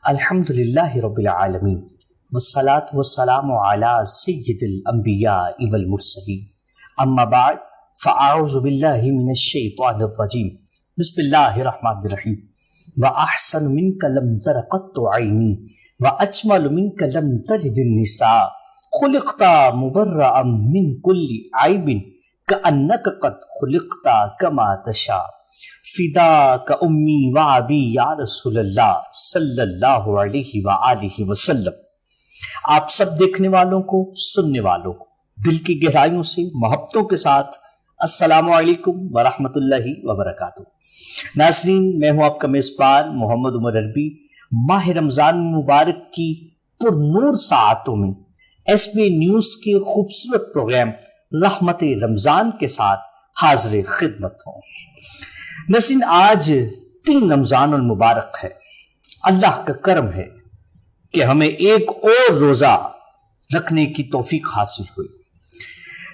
الحمدللہ رب العالمین والصلاة والسلام علی سید الانبیاء والمرسلین اما بعد فاعوذ باللہ من الشیطان الرجیم بسم اللہ الرحمن الرحیم وَأَحْسَنُ مِنْكَ لَمْ تَرَ قَطُّ عَيْنِي وَأَجْمَلُ مِنْكَ لَمْ تَلِدِ النِّسَاءُ خُلِقْتَ مُبَرَّأً مِنْ كُلِّ عَيْبٍ كَأَنَّكَ قَدْ خُلِقْتَ كَمَا تَشَاءُ فِدَاكَ أُمِّي وَأَبِي یا رسول اللہ صلی اللہ علیہ وآلہ وسلم۔ آپ سب دیکھنے والوں کو، سننے والوں کو دل کی گہرائیوں سے محبتوں کے ساتھ السلام علیکم ورحمۃ اللہ وبرکاتہ۔ ناظرین، میں ہوں آپ کا میزبان محمد عمر عربی۔ ماہ رمضان مبارک کی پر نور ساعتوں میں ایس بی نیوز کے خوبصورت پروگرام رحمت رمضان کے ساتھ حاضر خدمت ہوں۔ ناظرین، آج 3 رمضان المبارک ہے۔ اللہ کا کرم ہے کہ ہمیں ایک اور روزہ رکھنے کی توفیق حاصل ہوئی۔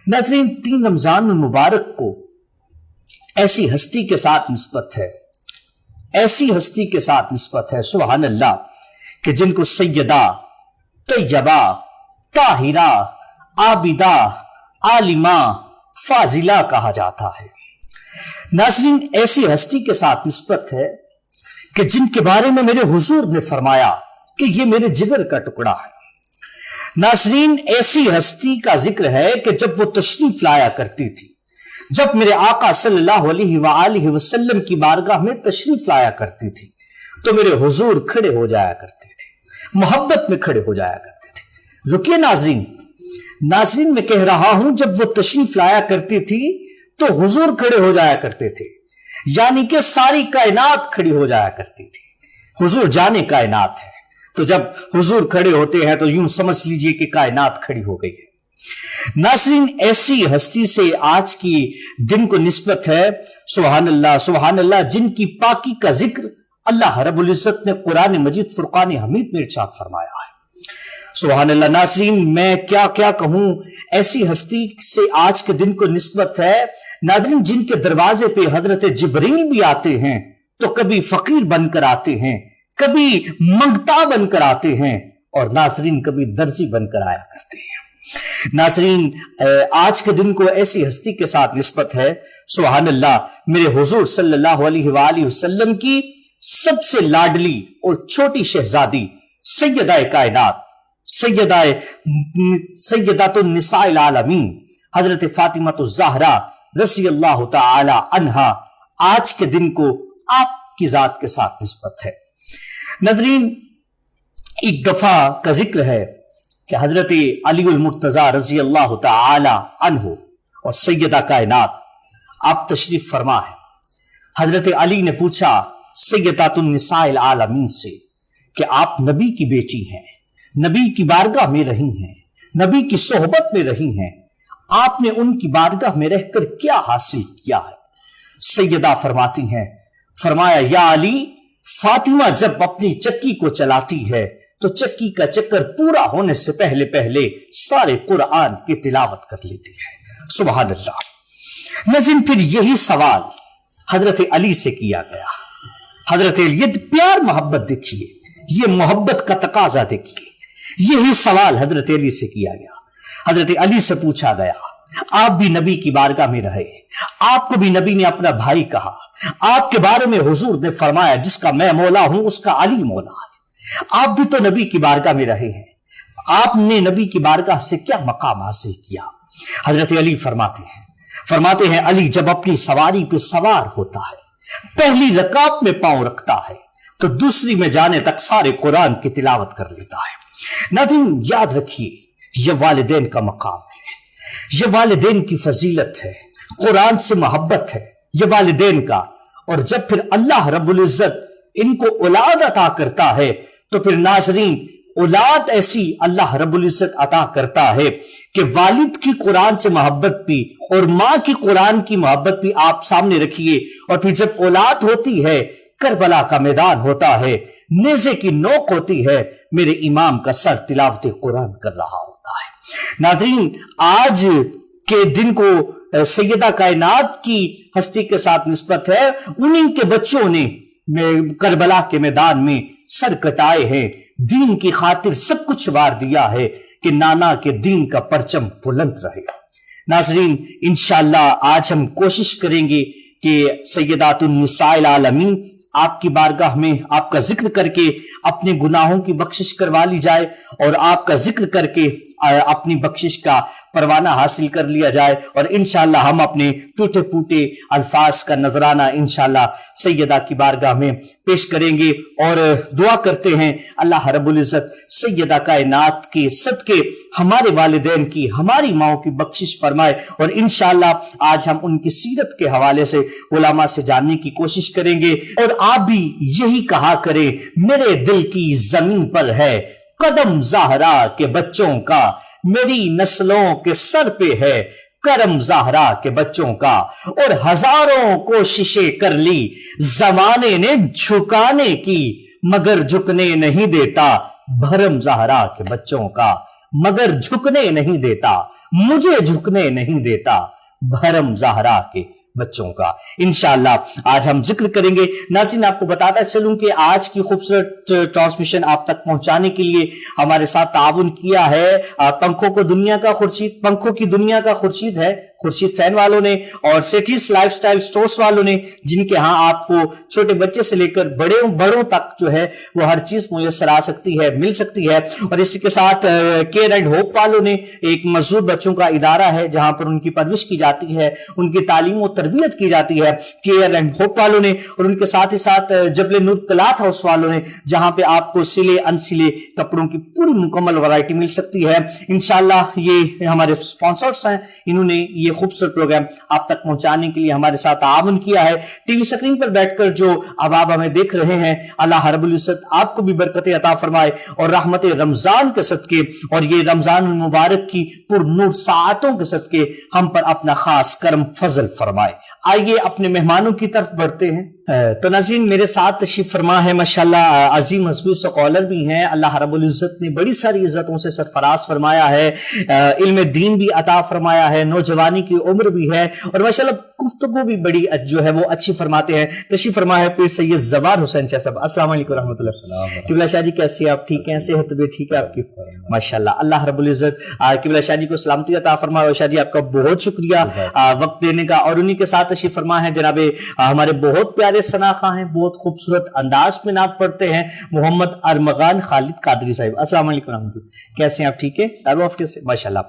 ناظرین، 3 رمضان المبارک کو ایسی ہستی کے ساتھ نسبت ہے، ایسی ہستی کے ساتھ نسبت ہے، سبحان اللہ، کہ جن کو سیدہ، طیبہ، طاہرہ، عابدہ، عالمہ، فاضلہ کہا جاتا ہے۔ ناظرین، ایسی ہستی کے ساتھ نسبت ہے کہ جن کے بارے میں میرے حضور نے فرمایا کہ یہ میرے جگر کا ٹکڑا ہے۔ ناظرین، ایسی ہستی کا ذکر ہے کہ جب وہ تشریف لایا کرتی تھی، جب میرے آقا صلی اللہ علیہ وآلہ وسلم کی بارگاہ میں تشریف لایا کرتی تھی تو میرے حضور کھڑے ہو جایا کرتے تھے، محبت میں کھڑے ہو جایا کرتے تھے۔ رکیے ناظرین، میں کہہ رہا ہوں جب وہ تشریف لایا کرتی تھی تو حضور کھڑے ہو جایا کرتے تھے، یعنی کہ ساری کائنات کھڑی ہو جایا کرتی تھی۔ حضور جانے کائنات ہے، تو جب حضور کھڑے ہوتے ہیں تو یوں سمجھ لیجئے کہ کائنات کھڑی ہو گئی ہے۔ ناظرین، ایسی ہستی سے آج کی دن کو نسبت ہے، سبحان اللہ، جن کی پاکی کا ذکر اللہ رب العزت نے قرآن مجید فرقان حمید میں ارشاد فرمایا ہے۔ سبحان اللہ۔ ناظرین، میں کیا کہوں، ایسی ہستی سے آج کے دن کو نسبت ہے، ناظرین، جن کے دروازے پہ حضرت جبریل بھی آتے ہیں تو کبھی فقیر بن کر آتے ہیں، کبھی منگتا بن کر آتے ہیں، اور ناظرین کبھی درزی بن کر آیا کرتے ہیں۔ ناظرین، آج کے دن کو ایسی ہستی کے ساتھ نسبت ہے، سبحان اللہ، میرے حضور صلی اللہ علیہ وآلہ وسلم کی سب سے لاڈلی اور چھوٹی شہزادی سیدہ کائنات، سیدات النساء العالمین حضرت فاطمہ الزہرا رضی اللہ تعالی عنہا آج کے دن کو آپ کی ذات کے ساتھ نسبت ہے۔ ناظرین، ایک دفعہ کا ذکر ہے کہ حضرت علی المرتضی رضی اللہ تعالی عنہ اور سیدہ کائنات آپ تشریف فرما ہے۔ حضرت علی نے پوچھا سیدات النساء العالمین سے کہ آپ نبی کی بیٹی ہیں، نبی کی بارگاہ میں رہی ہیں، نبی کی صحبت میں رہی ہیں، آپ نے ان کی بارگاہ میں رہ کر کیا حاصل کیا ہے؟ سیدہ فرماتی ہیں، فرمایا یا علی، فاطمہ جب اپنی چکی کو چلاتی ہے تو چکی کا چکر پورا ہونے سے پہلے سارے قرآن کی تلاوت کر لیتی ہے۔ سبحان اللہ۔ ناظرین، پھر یہی سوال حضرت علی سے کیا گیا۔ حضرت علی، یہ پیار محبت دیکھیے، یہ محبت کا تقاضا دیکھیے، یہی سوال حضرت علی سے کیا گیا۔ حضرت علی سے پوچھا گیا، آپ بھی نبی کی بارگاہ میں رہے، آپ کو بھی نبی نے اپنا بھائی کہا، آپ کے بارے میں حضور نے فرمایا جس کا میں مولا ہوں اس کا علی مولا ہے، آپ بھی تو نبی کی بارگاہ میں رہے ہیں، آپ نے نبی کی بارگاہ سے کیا مقام حاصل کیا؟ حضرت علی فرماتے ہیں علی جب اپنی سواری پہ سوار ہوتا ہے، پہلی رکعت میں پاؤں رکھتا ہے تو دوسری میں جانے تک سارے قرآن کی تلاوت کر لیتا ہے۔ ناظرین، یاد رکھیے، یہ والدین کا مقام ہے، یہ والدین کی فضیلت ہے، قرآن سے محبت ہے یہ والدین کا۔ اور جب پھر اللہ رب العزت ان کو اولاد عطا کرتا ہے تو پھر ناظرین اولاد ایسی اللہ رب العزت عطا کرتا ہے کہ والد کی قرآن سے محبت بھی اور ماں کی قرآن کی محبت بھی آپ سامنے رکھیے، اور پھر جب اولاد ہوتی ہے، کربلا کا میدان ہوتا ہے، نیزے کی نوک ہوتی ہے، میرے امام کا سر تلاوت قرآن کر رہا ہوتا ہے۔ ناظرین، آج کے دن کو سیدہ کائنات کی ہستی کے ساتھ نسبت ہے، انہی کے بچوں نے کربلا کے میدان میں سر کٹائے ہیں، دین کی خاطر سب کچھ وار دیا ہے کہ نانا کے دین کا پرچم بلند رہے۔ ناظرین، انشاءاللہ آج ہم کوشش کریں گے کہ سیدات النساء العالمین آپ کی بارگاہ میں آپ کا ذکر کر کے اپنے گناہوں کی بخشش کروا لی جائے، اور آپ کا ذکر کر کے اپنی بخشش کا پروانہ حاصل کر لیا جائے، اور انشاءاللہ ہم اپنے ٹوٹے پوٹے الفاظ کا نذرانہ انشاءاللہ سیدہ کی بارگاہ میں پیش کریں گے، اور دعا کرتے ہیں اللہ رب العزت سیدہ کائنات کے صدقے ہمارے والدین کی، ہماری ماؤں کی بخشش فرمائے، اور انشاءاللہ آج ہم ان کی سیرت کے حوالے سے علماء سے جاننے کی کوشش کریں گے، اور آپ بھی یہی کہا کریں، میرے دل کی زمین پر ہے قدم زہرا کے بچوں کا، میری نسلوں کے سر پہ ہے کرم زہرا کے بچوں کا، اور ہزاروں کوششیں کر لی زمانے نے جھکانے کی، مگر جھکنے نہیں دیتا بھرم زہرا کے بچوں کا، مگر جھکنے نہیں دیتا، مجھے جھکنے نہیں دیتا بھرم زہرا کے بچوں کا۔ انشاءاللہ آج ہم ذکر کریں گے۔ ناظرین، آپ کو بتاتا چلوں کہ آج کی خوبصورت ٹرانسمیشن آپ تک پہنچانے کے لیے ہمارے ساتھ تعاون کیا ہے پنکھوں کی دنیا کا خورشید ہے، خورشید فین والوں نے، اور سیٹیز لائف سٹائل سٹورز والوں نے، جن کے ہاں آپ کو چھوٹے بچے سے لے کر بڑوں تک جو ہے وہ ہر چیز میسر آ سکتی ہے، مل سکتی ہے، اور اسی کے ساتھ کیئر اینڈ ہوپ والوں نے ایک مزدور بچوں کا ادارہ ہے جہاں پر ان کی پرورش کی جاتی ہے، ان کی تعلیم و تربیت کی جاتی ہے، کیئر اینڈ ہوپ والوں نے، اور ان کے ساتھ ہی ساتھ جبل نور کلاتھ ہاؤس والوں نے، جہاں پہ آپ کو سلے انسلے کپڑوں کی پوری مکمل ورائٹی مل سکتی ہے۔ انشاءاللہ یہ ہمارے سپانسرز ہیں، انہوں نے یہ خوبصورت پروگرام آپ تک پہنچانے کے لیے ہمارے ساتھ تعاون کیا ہے۔ ٹی وی سکرین پر بیٹھ کر جو اب آپ ہمیں دیکھ رہے ہیں، اللہ رب العزت آپ کو بھی برکت عطا فرمائے، اور رحمت رمضان کے صدقے اور یہ رمضان المبارک کی پر نور ساعتوں کے صدقے ہم پر اپنا خاص کرم فضل فرمائے۔ آئیے اپنے مہمانوں کی طرف بڑھتے ہیں۔ تو ناظرین، میرے ساتھ تشریف فرما ہے ماشاءاللہ عظیم مذہبی سکالر بھی ہیں، اللہ رب العزت نے بڑی ساری عزتوں سے سرفراز فرمایا ہے، علم دین بھی عطا فرمایا ہے، نوجوانی کی عمر بھی ہے، اور ماشاءاللہ گفتگو بھی بڑی جو ہے وہ اچھی فرماتے ہیں۔ تشریف فرما ہے پیر سید زوار حسین شاہ صاحب، السلام علیکم ورحمۃ اللہ۔ قبلہ شاہ جی کیسے آپ؟ ٹھیک ہیں؟ صحت طبیعت ٹھیک ہے آپ کی؟ ماشاءاللہ، اللہ رب العزت قبلہ شاہ جی کو سلامتی عطا فرمائے، اور شاہ جی آپ کا بہت شکریہ وقت دینے کا، اور انہی کے ساتھ تشریف فرما ہے جناب ہمارے بہت پیارے ثناخواں ہیں، بہت خوبصورت انداز میں نعت پڑھتے ہیں، محمد ارمغان خالد قادری صاحب، السلام علیکم ورحمۃ اللہ۔ کیسے ہیں آپ؟ ٹھیک ہے ماشاءاللہ۔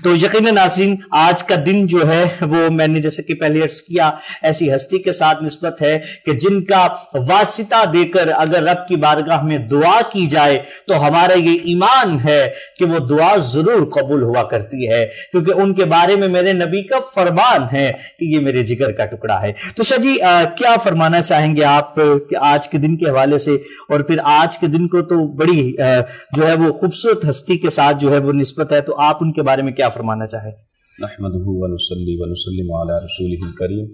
تو یقیناً ناظرین، آج کا دن جو ہے وہ میں نے جیسے کہ پہلے عرض کیا، ایسی ہستی کے ساتھ نسبت ہے کہ جن کا واسطہ دے کر اگر رب کی بارگاہ میں دعا کی جائے تو ہمارا یہ ایمان ہے کہ وہ دعا ضرور قبول ہوا کرتی ہے، کیونکہ ان کے بارے میں میرے نبی کا فرمان ہے کہ یہ میرے جگر کا ٹکڑا ہے۔ تو شاہ جی کیا فرمانا چاہیں گے آپ کہ آج کے دن کے حوالے سے، اور پھر آج کے دن کو تو بڑی جو ہے وہ خوبصورت ہستی کے ساتھ جو ہے وہ نسبت ہے، تو آپ ان کے بارے میں کیا فرمانا چاہیں؟ نحمده ونصلي ونسلم على رسوله الكريم،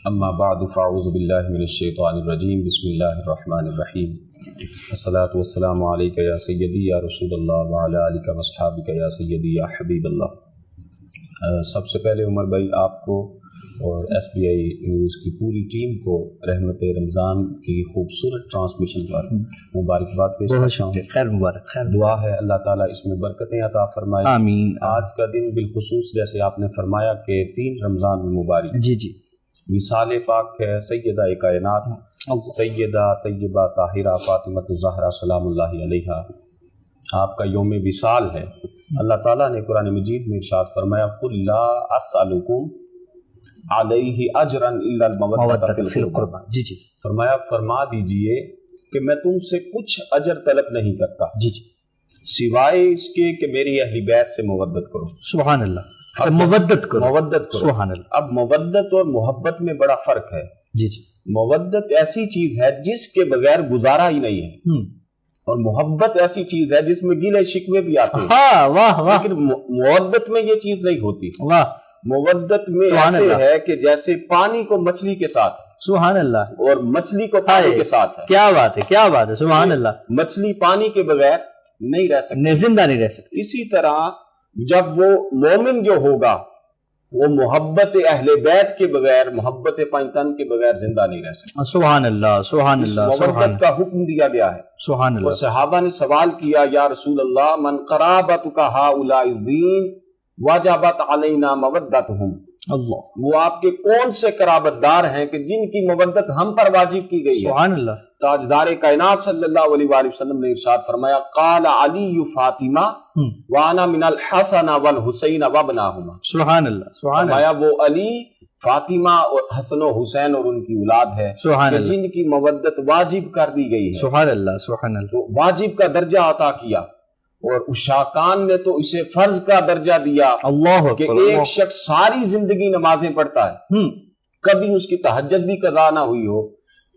اما بعد فاعوذ بالله من الشیطان الرجیم، بسم اللہ الرحمن الرحیم، الصلاة والسلام علیک یا سیدی یا رسول اللہ وعلی آلک واصحابک یا سیدی یا حبیب اللہ۔ سب سے پہلے عمر بھائی آپ کو اور ایس بی آئی نیوز کی پوری ٹیم کو رحمت رمضان کی خوبصورت ٹرانسمیشن پر مبارکباد پیش کرتا ہوں۔ خیر مبارک، خیر دعا ہے اللہ تعالیٰ اس میں برکتیں عطا فرمائے، آمین۔ آج کا دن بالخصوص جیسے آپ نے فرمایا کہ 3 رمضان المبارک، جی جی، مثال پاک ہے سیدہ کائنات سیدہ طیبہ طاہرہ فاطمہ الزہرا سلام اللہ علیہا، آپ کا یوم وصال ہے۔ اللہ تعالیٰ نے قرآن مجید میں ارشاد فرمایا قُلْ لَا أَسْأَلُكُمْ عَلَيْهِ أَجْرًا إِلَّا الْمَوَدَّةَ فِي الْقُرْبَى، جی جی، فرمایا فرما دیجئے کہ میں تم سے کچھ اجر طلب نہیں کرتا جی جی، سوائے اس کے کہ میری اہل بیت سے مودت کرو۔ سبحان اللہ، اچھا مودت کرو، مودت کرو، سبحان اللہ۔ اب مودت اور محبت میں بڑا فرق ہے۔ جی جی، مودت ایسی چیز ہے جس کے بغیر گزارا ہی نہیں ہے، اور محبت ایسی چیز ہے جس میں گلے شکوے بھی آتے ہیں، ہاں واہ واہ، لیکن مودت میں یہ چیز نہیں ہوتی۔ واہ، مودت میں ایسے ہے کہ جیسے پانی کو مچھلی کے ساتھ، سبحان اللہ، اور مچھلی کو پانی کے ساتھ ہے۔ کیا بات ہے، کیا بات ہے، سبحان اللہ۔ مچھلی پانی کے بغیر نہیں رہ سکتی، زندہ نہیں رہ سکتی۔ اسی طرح جب وہ مومن جو ہوگا وہ محبت اہل بیت کے بغیر، محبت پنجتن کے بغیر زندہ نہیں رہ سکتے۔ سبحان اللہ، سبحان اللہ، سبحان محبت کا حکم دیا گیا ہے۔ سبحان اور اللہ۔ صحابہ نے سوال کیا، یا رسول اللہ من قرابتک ہؤلاء الذین وجبت علینا مودتہم، اللہ، وہ آپ کے کون سے قرابت دار ہیں کہ جن کی مودت ہم پر واجب کی گئی ہے؟ سبحان اللہ۔ تاجدار کائنات صلی اللہ علیہ وآلہ وسلم نے ارشاد فرمایا، قال علی فاطمہ وانا من الحسن والحسین وابناہما، سبحان اللہ، سبحان اللہ، فرمایا وہ علی، فاطمہ اور حسن و حسین اور ان کی اولاد ہے سبحان کہ اللہ، جن کی مودت واجب کر دی گئی ہے۔ سبحان اللہ، سبحان اللہ، تو واجب کا درجہ عطا کیا، اور اشاکان نے تو اسے فرض کا درجہ دیا اللہ کہ اکبر، ایک شخص ساری زندگی نمازیں پڑھتا ہے، کبھی اس کی تہجد بھی قضا نہ ہوئی ہو،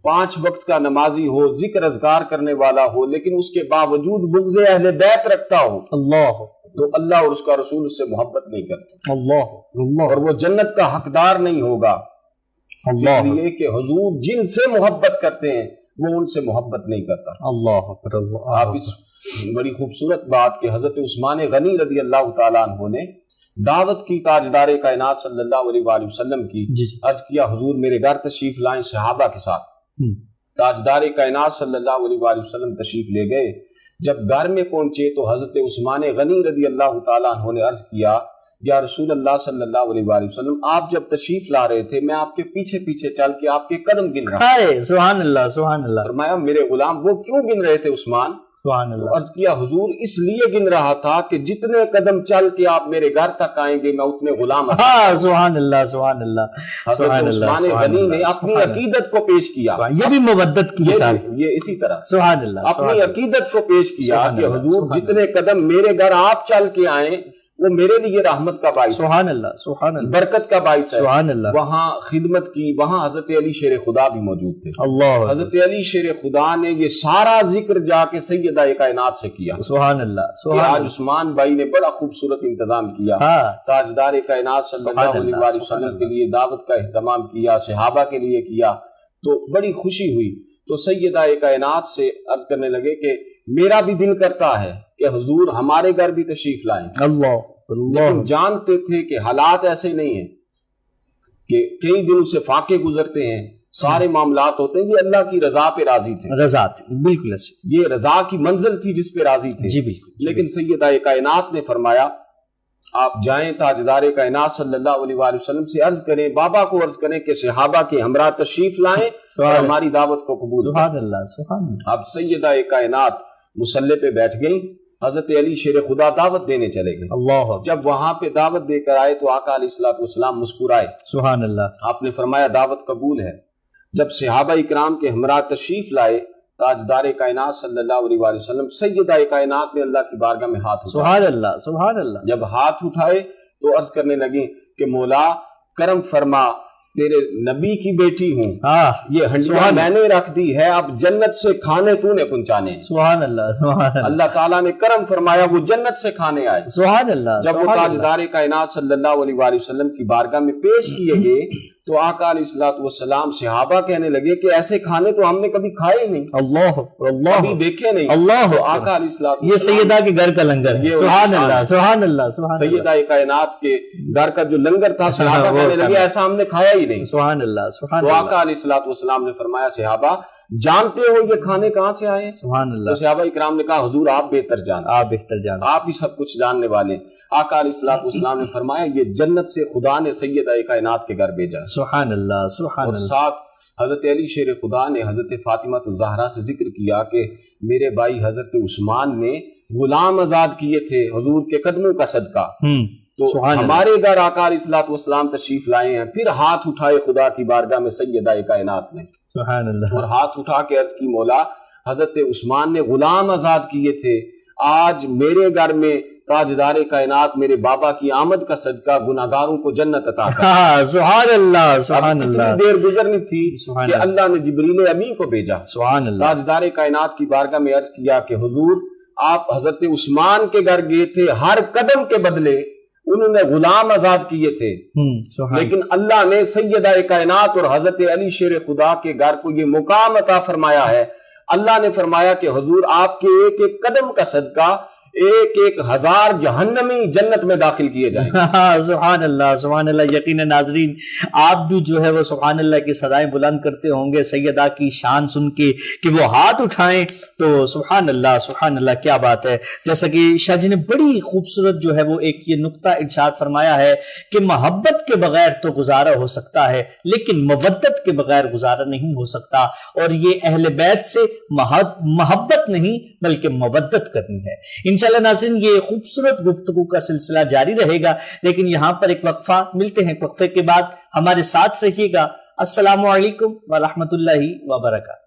5 وقت کا نمازی ہو، ذکر اذکار کرنے والا ہو، لیکن اس کے باوجود بغض اہل بیت رکھتا ہو، اللہ، تو اللہ اور اس کا رسول اس سے محبت نہیں کرتے، اللہ، اللہ، اور وہ جنت کا حقدار نہیں ہوگا، اس اللہ، لیے کہ حضور جن سے محبت کرتے ہیں وہ ان سے محبت نہیں کرتا۔ اللہ اکبر، اللہ، آپ اس بڑی خوبصورت بات کہ حضرت عثمان غنی رضی اللہ تعالیٰ عنہ نے دعوت کی تاجدار کائنات صلی اللہ علیہ وآلہ وسلم کی، جی، عرض کیا حضور میرے گھر تشریف لائیں صحابہ کے ساتھ۔ تاجدار کائنات صلی اللہ علیہ وآلہ وسلم تشریف لے گئے، جب گھر میں پہنچے تو حضرت عثمان غنی رضی اللہ تعالیٰ عنہ نے عرض کیا، یا رسول اللہ صلی اللہ علیہ وآلہ وسلم آپ جب تشریف لا رہے تھے میں آپ کے پیچھے پیچھے چل کے آپ کے قدم گن رہا ہائے، سبحان اللہ، سبحان اللہ، فرمایا میرے غلام وہ کیوں گن رہے تھے عثمان؟ سبحان اللہ، عرض کیا حضور اس لیے گن رہا تھا کہ جتنے قدم چل کے آپ میرے گھر تک آئیں گے میں اتنے غلام ہاں، سبحان اللہ، سبحان اللہ، حضرت سبحان اللہ، عثمان سبحان غنی اللہ، نے اپنی سبحان اللہ، عقیدت کو پیش کیا، یہ بھی مودت کی مثال ہے۔ یہ اسی طرح سبحان اللہ، اپنی سبحان اللہ، عقیدت کو پیش کیا سبحان کہ اللہ، حضور سبحان جتنے قدم میرے گھر آپ چل کے آئیں وہ میرے لیے رحمت کا باعث ہے، سبحان اللہ، سبحان اللہ، برکت کا باعث ہے۔ سبحان اللہ، وہاں خدمت کی، وہاں حضرت علی شیر خدا بھی موجود تھے، اللہ، حضرت علی شیر خدا نے یہ سارا ذکر جا کے سیدہ کائنات سے کیا سبحان اللہ، کہ سبحان آج اللہ، عثمان بھائی نے بڑا خوبصورت انتظام کیا، ہاں، تاجدار کائنات صلی سبحان اللہ علیہ اللہ، وآلہ سبحان وسلم کے لیے دعوت کا اہتمام کیا، صحابہ کے لیے کیا، تو بڑی خوشی ہوئی۔ تو سیدہ کائنات سے عرض کرنے لگے کہ میرا بھی دل کرتا ہے کہ حضور ہمارے گھر بھی تشریف لائیں، اللہ، لیکن اللہ، جانتے تھے کہ حالات ایسے نہیں ہیں کہ کئی دن سے فاقے گزرتے ہیں، سارے معاملات ہوتے ہیں، یہ اللہ کی رضا پہ راضی تھے، رضا تھی، بالکل ایسے، یہ رضا کی منزل تھی جس پہ راضی تھے، جی بالکل، لیکن سیدہ کائنات نے فرمایا آپ جائیں تاجدار کائنات صلی اللہ علیہ وآلہ وسلم سے عرض کریں، بابا کو عرض کریں کہ صحابہ کے ہمراہ تشریف لائیں اور ہماری دعوت کو قبول کریں۔ سبحان اللہ، سبحان اللہ، اب سیدہ کائنات مصلی پہ بیٹھ گئیں، حضرت علی شیر خدا دعوت دینے چلے گئے، اللہ، جب وہاں پہ دعوت دے کر آئے تو آقا علیہ الصلوۃ والسلام مسکرائے، سبحان اللہ، آپ نے فرمایا دعوت قبول ہے۔ جب صحابہ اکرام کے ہمراہ تشریف لائے تاجدار کائنات صلی اللہ علیہ وآلہ وسلم، سیدہ کائنات نے اللہ کی بارگاہ میں ہاتھ اٹھائے، سبحان اللہ، سبحان اللہ، جب ہاتھ اٹھائے تو عرض کرنے لگی کہ مولا کرم فرما، تیرے نبی کی بیٹی ہوں، ہاں، یہ ہنڈیاں میں نے رکھ دی ہے، اب جنت سے کھانے تو نے پہنچانے ہیں۔ سبحان اللہ، سبحان اللہ، اللہ تعالیٰ نے کرم فرمایا، وہ جنت سے کھانے آئے۔ سبحان اللہ، جب وہ سبحان اللہ، تاجدار کائنات صلی اللہ علیہ وآلہ وسلم کی بارگاہ میں پیش کیے گئے تو آقا علیہ الصلوۃ والسلام صحابہ کہنے لگے کہ ایسے کھانے تو ہم نے کبھی کھائے ہی نہیں، اللہ، اللہ، کبھی دیکھے نہیں۔ اللہ، تو آقا علیہ الصلوۃ یہ سیدہ کے گھر کا لنگر ہے، یہ سبحان شان اللہ، ہے۔ سبحان اللہ، سبحان اللہ، سیدہ کائنات کے گھر کا جو لنگر تھا صحابہ وہ کہنے لگے کھانا۔ ایسا ہم نے کھایا ہی نہیں۔ سبحان اللہ، سبحان تو اللہ، آقا علیہ الصلوۃ والسلام نے فرمایا صحابہ جانتے ہو یہ کھانے کہاں سے آئے ہیں؟ سبحان تو اللہ، صحابہ اکرام نے کہا حضور آپ بہتر جانتے، آپ بہتر جانا، آپ ہی سب کچھ جاننے والے ہیں۔ آقا علیہ الصلوۃ والسلام نے فرمایا یہ جنت سے خدا نے سیدہ کائنات کے گھر بھیجا ہے۔ سبحان اللہ، سبحان اور اللہ، ساتھ حضرت علی شیر خدا نے حضرت فاطمہ الزہرا سے ذکر کیا کہ میرے بھائی حضرت عثمان نے غلام آزاد کیے تھے حضور کے قدموں کا صدقہ، تو سبحان اللہ، ہمارے گھر آقا علیہ الصلوۃ والسلام تشریف لائے ہیں، پھر ہاتھ اٹھائے خدا کی بارگاہ میں سیدہ کائنات نے، سبحان اللہ، اور ہاتھ اٹھا کے عرض کی مولا حضرت عثمان نے غلام آزاد کیے تھے، آج میرے گھر میں تاجدار کائنات میرے بابا کی آمد کا صدقہ گناہگاروں کو جنت عطا کر۔ ہاں، سبحان اللہ، سبحان اتنی اللہ، دیر گزرنی تھی سبحان کہ اللہ، اللہ نے جبریل امین کو بھیجا، سبحان اللہ، تاجدار کائنات کی بارگاہ میں عرض کیا کہ حضور آپ حضرت عثمان کے گھر گئے تھے، ہر قدم کے بدلے انہوں نے غلام آزاد کیے تھے، سبحان، لیکن اللہ نے سیدہ کائنات اور حضرت علی شیر خدا کے گھر کو یہ مقام عطا فرمایا ہے۔ اللہ نے فرمایا کہ حضور آپ کے ایک ایک قدم کا صدقہ ایک ایک ہزار جہنمی جنت میں داخل کیے جائیں گے۔ سبحان اللہ سبحان اللہ۔ یقینا ناظرین آپ بھی جو ہے وہ سبحان اللہ کی صدائیں بلند کرتے ہوں گے سیدہ کی شان سن کے کہ وہ ہاتھ اٹھائیں تو سبحان اللہ کیا بات ہے۔ جیسا کہ شاہ جی نے بڑی خوبصورت جو ہے وہ ایک یہ نقطہ ارشاد فرمایا ہے کہ محبت کے بغیر تو گزارا ہو سکتا ہے لیکن مودت کے بغیر گزارا نہیں ہو سکتا، اور یہ اہل بیت سے محبت نہیں بلکہ مودت کرنی ہے۔ انشاءاللہ ناظرین یہ خوبصورت گفتگو کا سلسلہ جاری رہے گا، لیکن یہاں پر ایک وقفہ، ملتے ہیں وقفے کے بعد، ہمارے ساتھ رہیے گا۔ السلام علیکم ورحمۃ اللہ وبرکاتہ۔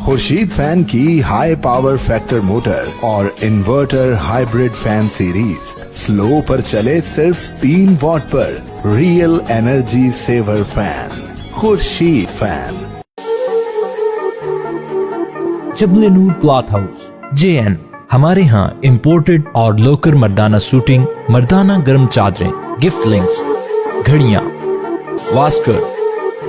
خورشید فین کی ہائی پاور فیکٹر موٹر اور inverter hybrid fan series slow پر چلے صرف 3 واٹ پر، real energy saver fan, Khurshid fan. Jabal Noor cloth house JN، ہمارے ہاں امپورٹڈ اور لوکل مردانہ سوٹنگ، مردانہ گرم چادریں، گفٹ لنکس، گھڑیاں، واسکر،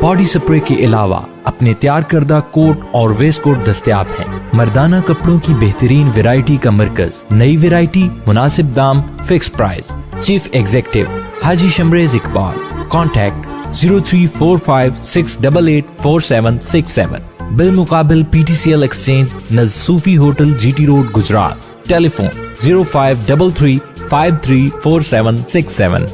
باڈی سپرے کے علاوہ اپنے تیار کردہ کوٹ اور ویسٹ کوٹ دستیاب ہیں۔ مردانہ کپڑوں کی بہترین ویرائٹی کا مرکز، نئی ویرائٹی، مناسب دام، فکس پرائز۔ چیف ایگزیکٹو حاجی شمریز اقبال، کانٹیکٹ 034568846767، بالمقابل PTCL ایکسچینج نزد صوفی ہوٹل GT روڈ گجرات۔ ٹیلی فون 0533534767۔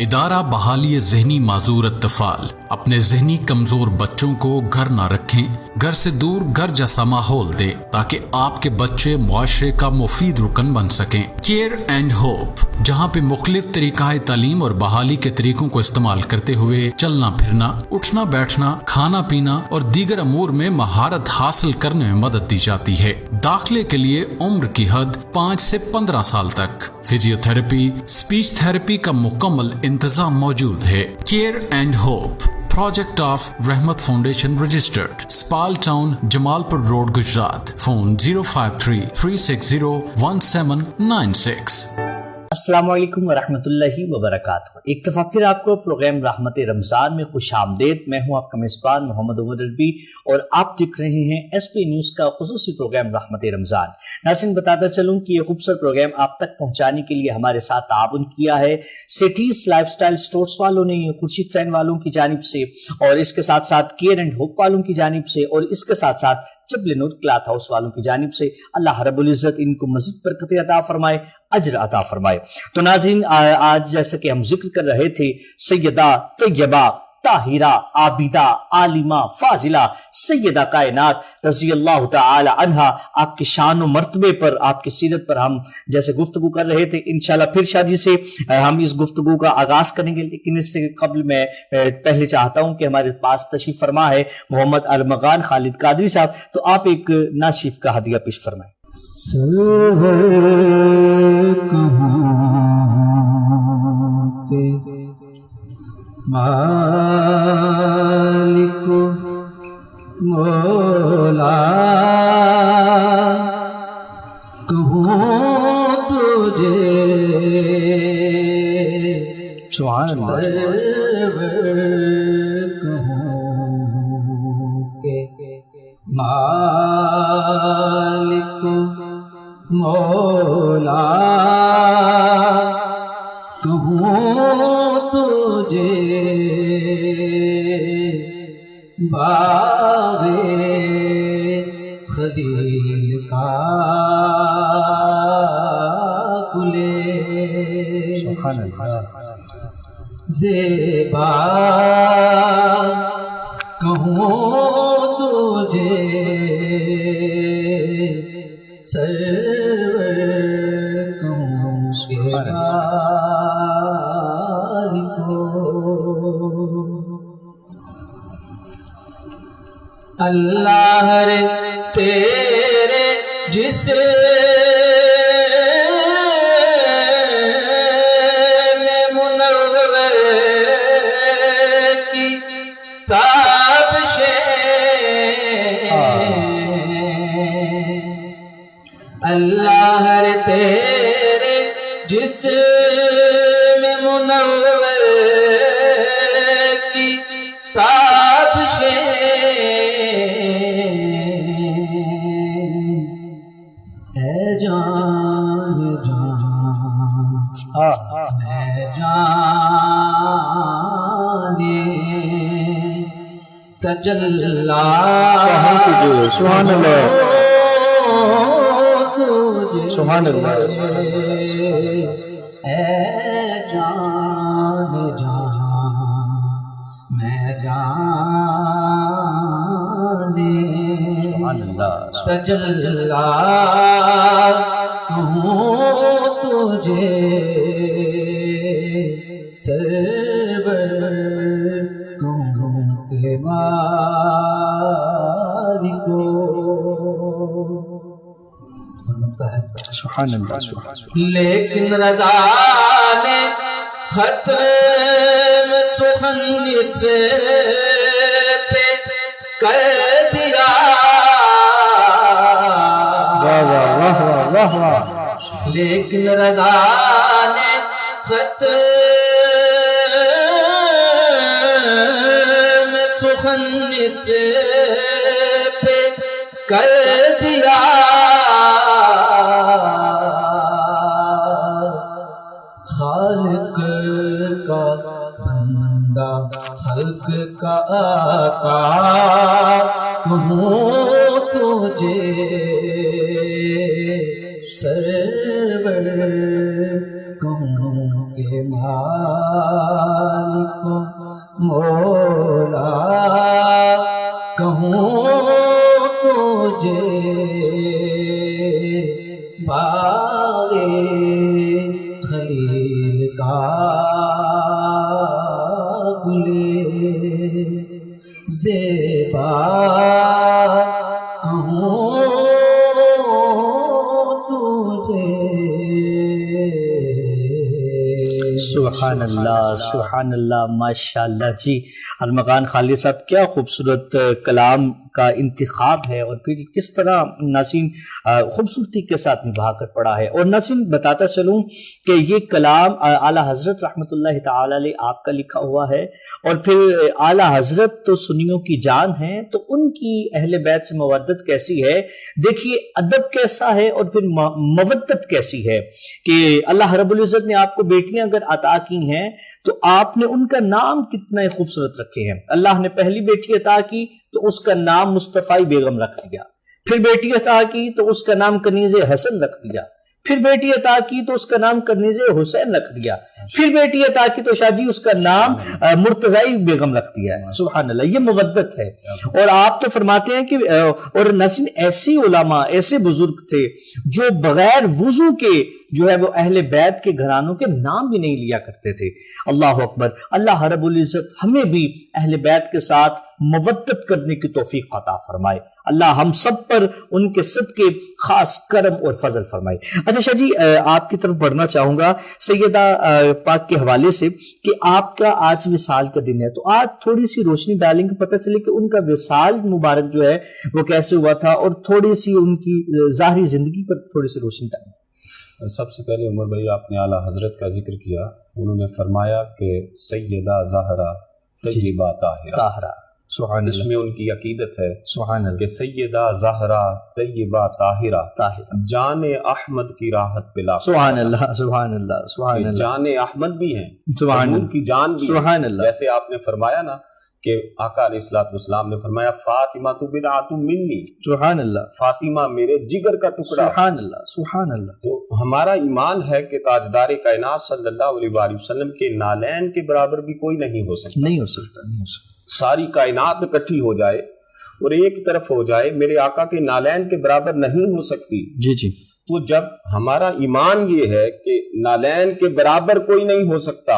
ادارہ بحالی ذہنی معذور اطفال اپنے ذہنی کمزور بچوں کو گھر نہ رکھیں، گھر سے دور گھر جیسا ماحول دے تاکہ آپ کے بچے معاشرے کا مفید رکن بن سکیں۔ کیئر اینڈ ہوپ، جہاں پہ مختلف طریقہ تعلیم اور بحالی کے طریقوں کو استعمال کرتے ہوئے چلنا پھرنا، اٹھنا بیٹھنا، کھانا پینا اور دیگر امور میں مہارت حاصل کرنے میں مدد دی جاتی ہے۔ داخلے کے لیے عمر کی حد 5 سے 15 سال تک۔ فزیو تھراپی، اسپیچ تھراپی کا مکمل انتظام موجود ہے۔ Care and hope, project of رحمت فاؤنڈیشن رجسٹرڈ، سپال ٹاؤن، جمال پور روڈ، گجرات۔ فون 053-360-1796۔ السلام علیکم ورحمۃ اللہ وبرکاتہ۔ ایک دفعہ پھر آپ کو پروگرام رحمت رمضان میں خوش آمدید۔ میں ہوں آپ کا میزبان محمد عمر ربی اور آپ دیکھ رہے ہیں SP نیوز کا خصوصی پروگرام رحمت رمضان۔ ناظرین بتاتا چلوں کہ یہ خوبصورت پروگرام آپ تک پہنچانے کے لیے ہمارے ساتھ تعاون کیا ہے سٹیز لائف سٹائل سٹورز والوں نے، خورشید فین والوں کی جانب سے، اور اس کے ساتھ ساتھ کیئر اینڈ ہوپ والوں کی جانب سے، اور اس کے ساتھ ساتھ جبل نور کلاتھ ہاؤس والوں کی جانب سے۔ اللہ رب العزت ان کو مزید برکت عطا فرمائے، اجر عطا فرمائے۔ تو ناظرین آج جیسا کہ ہم ذکر کر رہے تھے سیدہ طیبہ طاہرہ عابدہ عالمہ فاضلہ سیدہ کائنات رضی اللہ تعالی عنہا، آپ کی شان و مرتبے پر، آپ کی سیرت پر ہم جیسے گفتگو کر رہے تھے۔ انشاءاللہ پھر شاہ جی سے ہم اس گفتگو کا آغاز کریں گے، لیکن اس سے قبل میں پہلے چاہتا ہوں کہ ہمارے پاس تشریف فرما ہے محمد ارمغان خالد قادری صاحب، تو آپ ایک نعت شریف کا ہدیہ پیش فرمائیں۔ مالک مولا کہوں تجھے سبحان اللہ، کہوں کہ مالک مولا کہوں تجھے باغ خلیل کا گلے سبحان اللہ، زیبا کہوں تجھے سرور کہوں کو اللہ رے تیرے جس تیرے جسم منور کی تابشیں اے جان جان اے جان تجلا سبحان اللہ سبحان اللہ اے جان جان میں جانے سبحان اللہ تجلا ہوں تجھے سرور کہوں کے مالکو. سبحان اللہ سبحان اللہ. لیکن رضا نے ختم سخن اس پہ کر دیا. واہ واہ واہ واہ واہ. لیکن رضا نے ختم سخن اس پہ کر دیا. خالق کا بندہ خلق کا آقا کہوں تجھے سرور کہوں کے مالک مولا کہوں تجھے بارے خلیل کا گلے زیبا کہوں تجھے. سبحان اللہ سبحان اللہ. ماشاء اللہ جی. ارمغان خالد صاحب کیا خوبصورت کلام کا انتخاب ہے، اور پھر کس طرح ناظرین خوبصورتی کے ساتھ نبھا کر پڑا ہے. اور ناظرین بتاتا چلوں کہ یہ کلام اعلیٰ حضرت رحمۃ اللہ تعالی علیہ آپ کا لکھا ہوا ہے، اور پھر اعلیٰ حضرت تو سنیوں کی جان ہیں، تو ان کی اہل بیت سے مودت کیسی ہے. دیکھیے ادب کیسا ہے اور پھر مودت کیسی ہے کہ اللہ رب العزت نے آپ کو بیٹیاں اگر عطا کی ہیں تو آپ نے ان کا نام کتنا خوبصورت رکھے ہیں. اللہ نے پہلی بیٹی عطا کی تو اس کا نام مصطفی بیگم رکھ دیا، پھر بیٹی عطا کی تو اس کا نام کنیز حسن رکھ دیا، پھر بیٹی عطا کی تو اس کا نام کنیز حسین رکھ دیا، پھر بیٹی عطا کی تو شاہ جی اس کا نام مرتضی بیگم رکھ دیا ہے. سبحان اللہ. یہ مودت ہے. اور آپ تو فرماتے ہیں کہ اور نسل ایسی علماء ایسے بزرگ تھے جو بغیر وضو کے جو ہے وہ اہل بیت کے گھرانوں کے نام بھی نہیں لیا کرتے تھے. اللہ اکبر. اللہ رب العزت ہمیں بھی اہل بیت کے ساتھ مودت کرنے کی توفیق عطا فرمائے. اللہ ہم سب پر ان کے صدقے خاص کرم اور فضل فرمائے. اچھا شاہ جی آپ کی طرف بڑھنا چاہوں گا سیدہ پاک کے حوالے سے کہ آپ کا آج وصال کا دن ہے، تو آج تھوڑی سی روشنی ڈالیں کہ پتہ چلے کہ ان کا وصال مبارک جو ہے وہ کیسے ہوا تھا، اور تھوڑی سی ان کی ظاہری زندگی پر تھوڑی سی روشنی ڈالیں. سب سے پہلے عمر بھائی آپ نے اعلیٰ حضرت کا ذکر کیا. انہوں نے فرمایا کہ سیدہ زہرا طیبہ طاہرہ. سبحان اس میں ان کی عقیدت ہے سبحان اللہ کہ سیدہ زہرا طیبہ طاہرہ جان احمد کی راحت پلا. سبحان اللہ سبحان اللہ سبحان اللہ. جان احمد بھی ہیں، سبحان ان کی جان بھی سبحان اللہ. جیسے آپ نے فرمایا نا کہ آقا علیہ الصلوۃ والسلام نے فرمایا فاطمہ تو بضعۃ منی. سبحان اللہ. فاطمہ میرے جگر کا ٹکڑا. سبحان اللہ سبحان اللہ. تو ہمارا ایمان ہے کہ تاجدار کائنات صلی اللہ علیہ وآلہ وسلم کے نالین کے برابر بھی کوئی نہیں ہو سکتا. نہیں ہو سکتا نہیں ہو سکتا. ساری کائنات اکٹھی ہو جائے اور ایک طرف ہو جائے میرے آقا کے نالین کے برابر نہیں ہو سکتی. جی جی. تو جب ہمارا ایمان یہ ہے کہ نالین کے برابر کوئی نہیں ہو سکتا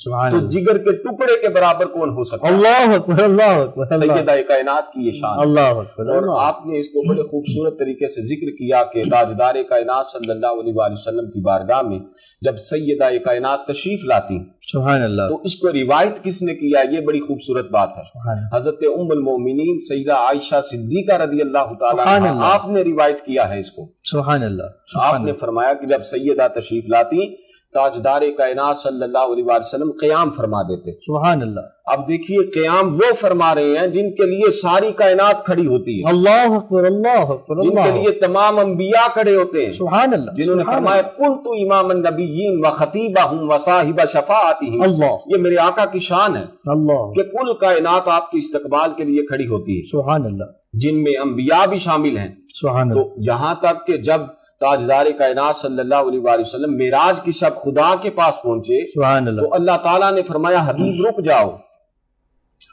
سبحان تو اللہ. جگر کے ٹکڑے کے برابر کون ہو سکتا؟ اللہ اکبر اللہ اکبر. سیدہ کائنات کی یہ شان. اللہ اکبر. اور آپ نے اس کو بڑے خوبصورت طریقے سے ذکر کیا کہ تاجدار کائنات صلی اللہ علیہ وآلہ وسلم کی بارگاہ میں جب سیدہ کائنات تشریف لاتی سبحان اللہ. تو اس کو روایت کس نے کیا؟ یہ بڑی خوبصورت بات ہے. حضرت ام المومنین سیدہ عائشہ صدیقہ رضی اللہ تعالیٰ عنہا آپ نے روایت کیا ہے اس کو. سبحان اللہ. آپ نے فرمایا کہ جب سیدہ تشریف لاتی تاجدار کائنات صلی اللہ علیہ وسلم قیام فرما دیتے. سبحان اللہ. اب دیکھیے قیام وہ فرما رہے ہیں جن کے لیے ساری کائنات کھڑی ہوتی ہے, اللہ اکبر اللہ اکبر, جن کے لیے تمام انبیاء کھڑے ہوتے ہیں. سبحان اللہ. جنہوں نے فرمایا کنت امام النبیین و خطیبہم و صاحب شفاعتہم. اللہ, یہ میرے آقا کی شان ہے اللہ, کہ کل کائنات آپ کے استقبال کے لیے کھڑی ہوتی ہے, سبحان اللہ, جن میں انبیاء بھی شامل ہیں. سبحان اللہ. تو یہاں تک کہ جب تاجدار کائنات صلی اللہ علیہ وآلہ وسلم معراج کی شب خدا کے پاس پہنچے سبحان اللہ, تو اللہ تعالیٰ نے فرمایا حبیب رک جاؤ.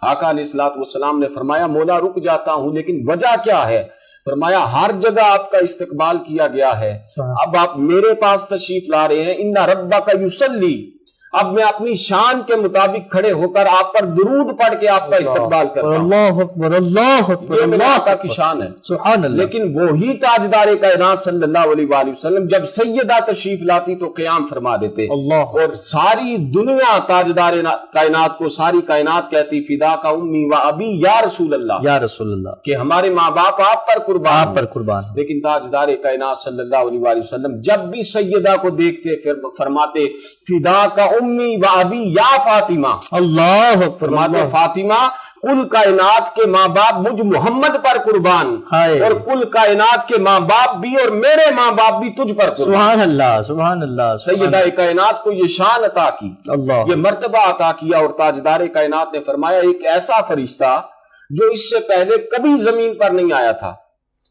آقا علیہ الصلوۃ والسلام نے فرمایا مولا رک جاتا ہوں, لیکن وجہ کیا ہے؟ فرمایا ہر جگہ آپ کا استقبال کیا گیا ہے, اب آپ میرے پاس تشریف لا رہے ہیں. ان ربک یصلی, اب میں اپنی شان کے مطابق کھڑے ہو کر آپ پر درود پڑھ کے آپ کا استقبال کرتا ہوں. اللہ اکبر اللہ اکبر, یہ میرے آقا کی شان ہے. سبحان اللہ. لیکن وہی تاجدار کائنات صلی اللہ علیہ وآلہ وسلم جب سیدہ تشریف لاتی تو قیام فرما دیتے, اللہ, اور ساری دنیا تاجدار کائنات کو, ساری کائنات کہتی فدا کا امی و ابی یا رسول اللہ, یا رسول اللہ, کہ ہمارے ماں باپ آپ پر قربان, آپ پر قربان. لیکن تاجدار کائنات صلی اللہ علیہ وآلہ وسلم جب بھی سیدہ کو دیکھتے پھر فرماتے فدا کا امی و ابی یا فاطمہ. اللہ اکبر, فرماتے فاطمہ کل کائنات کے ماں باپ مجھ محمد پر قربان, اور کل کائنات کے ماں باپ بھی اور میرے ماں باپ بھی تجھ پر قربان. سبحان اللہ, سبحان اللہ. سیدہ کائنات کو یہ شان عطا کی, اللہ, یہ مرتبہ عطا کیا. اور تاجدار کائنات نے فرمایا ایک ایسا فرشتہ جو اس سے پہلے کبھی زمین پر نہیں آیا تھا,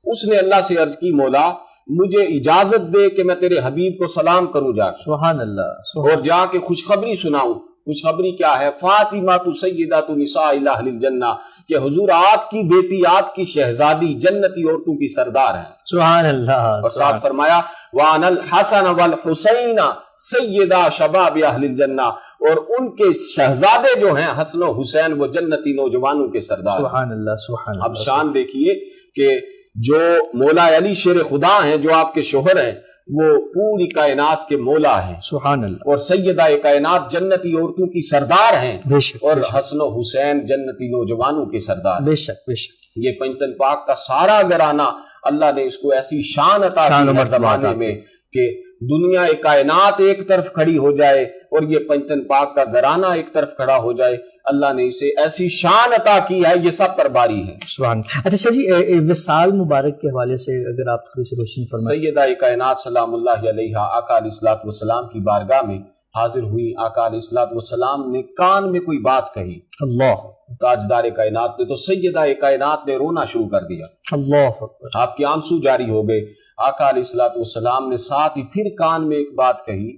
اس نے اللہ سے عرض کی مولا مجھے اجازت دے کہ میں تیرے حبیب کو سلام کروں جا کے, سبحان اللہ, اور جا کے خوشخبری سناؤں. خوشخبری کیا ہے؟ فاطمہ تو سیدہ تو نساء اہل الجنہ, کہ حضور آپ کی بیٹی, آپ کی شہزادی جنتی عورتوں کی سردار ہیں. سبحان اللہ. اور ساتھ فرمایا وان الحسن والحسین سیدہ شباب اہل الجنہ, اور ان کے شہزادے جو ہیں حسن و حسین وہ جنتی نوجوانوں کے سردار. سبحان اللہ, سبحان اللہ. اب شان دیکھیے کہ جو مولا علی شیر خدا ہیں, جو آپ کے شوہر ہیں, وہ پوری کائنات کے مولا ہیں. سبحان اللہ. اور سیدہ کائنات جنتی عورتوں کی سردار ہیں, بے شک, اور حسن و حسین جنتی نوجوانوں کے سردار. بے شک, بے شک. یہ پنجتن پاک کا سارا گھرانہ اللہ نے اس کو ایسی شان عطا کی ہے زمانے میں کہ دنیا کائنات ایک طرف کھڑی ہو جائے اور یہ پنجتن پاک کا گھرانہ ایک طرف کھڑا ہو جائے. اللہ نے اسے ایسی شان عطا کی ہے, یہ سب پر باری ہے. سبحان. اچھا جی, وصال مبارک کے حوالے سے اگر آپ تھوڑی سی روشنی فرمائیں. سیدہ کائنات سلام اللہ علیہا آقا علیہ الصلوۃ والسلام کی بارگاہ میں حاضر ہوئی. آقا علیہ الصلوۃ والسلام نے کان میں کوئی بات کہی, اللہ, تاجدار کائنات نے, تو سیدہ کائنات نے رونا شروع کر دیا. اللہ اکبر. آپ کے آنسو جاری ہو گئے. آقا علیہ الصلوۃ والسلام نے ساتھ ہی پھر کان میں ایک بات کہی,